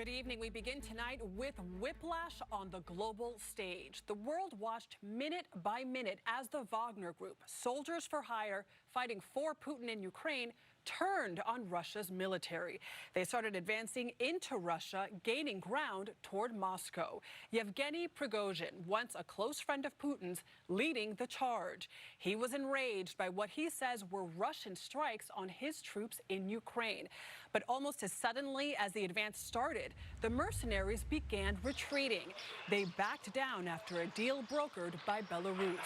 Good evening. We begin tonight with whiplash on the global stage. The world watched minute by minute as the Wagner Group, soldiers for hire fighting for Putin in Ukraine, turned on Russia's military. They started advancing into Russia, gaining ground toward Moscow. Yevgeny Prigozhin, once a close friend of Putin's, leading the charge. He was enraged by what he says were Russian strikes on his troops in Ukraine. But almost as suddenly as the advance started, the mercenaries began retreating. They backed down after a deal brokered by Belarus.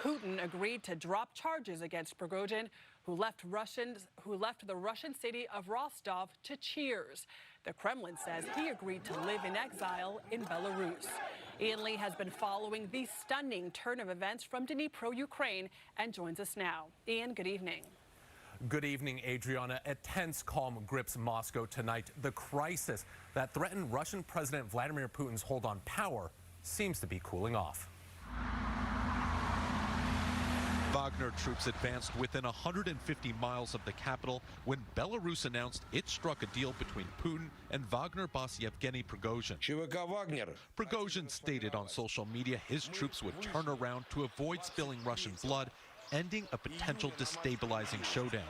Putin agreed to drop charges against Prigozhin, who left the Russian city of Rostov to cheers. The Kremlin says he agreed to live in exile in Belarus. Ian Lee has been following the stunning turn of events from Dnipro, Ukraine, and joins us now. Ian, good evening. Good evening, Adriana. A tense calm grips Moscow tonight. The crisis that threatened Russian President Vladimir Putin's hold on power seems to be cooling off. Wagner troops advanced within 150 miles of the capital when Belarus announced it struck a deal between Putin and Wagner boss Yevgeny Prigozhin. Prigozhin stated on social media his troops would turn around to avoid spilling Russian blood, ending a potential destabilizing showdown.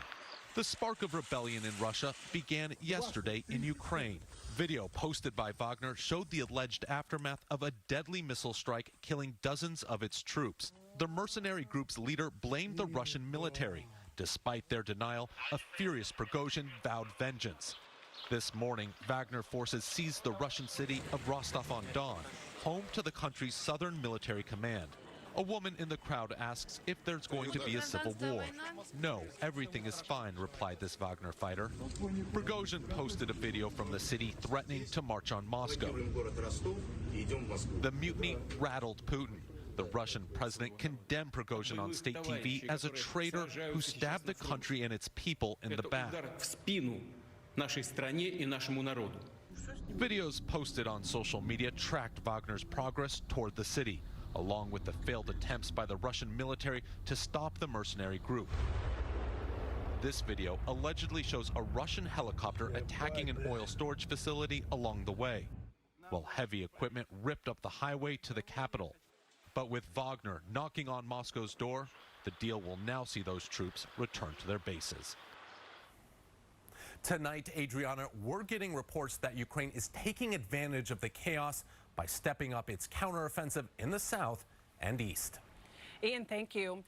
The spark of rebellion in Russia began yesterday in Ukraine. Video posted by Wagner showed the alleged aftermath of a deadly missile strike killing dozens of its troops. The mercenary group's leader blamed the Russian military. Despite their denial, a furious Prigozhin vowed vengeance. This morning, Wagner forces seized the Russian city of Rostov-on-Don, home to the country's southern military command. A woman in the crowd asks if there's going to be a civil war. No, everything is fine, replied this Wagner fighter. Prigozhin posted a video from the city threatening to march on Moscow. The mutiny rattled Putin. The Russian president condemned Prigozhin on state TV as a traitor who stabbed the country and its people in the back. Videos posted on social media tracked Wagner's progress toward the city, along with the failed attempts by the Russian military to stop the mercenary group. This video allegedly shows a Russian helicopter attacking an oil storage facility along the way, while heavy equipment ripped up the highway to the capital. But with Wagner knocking on Moscow's door, the deal will now see those troops return to their bases. Tonight, Adriana, we're getting reports that Ukraine is taking advantage of the chaos by stepping up its counteroffensive in the south and east. Ian, thank you.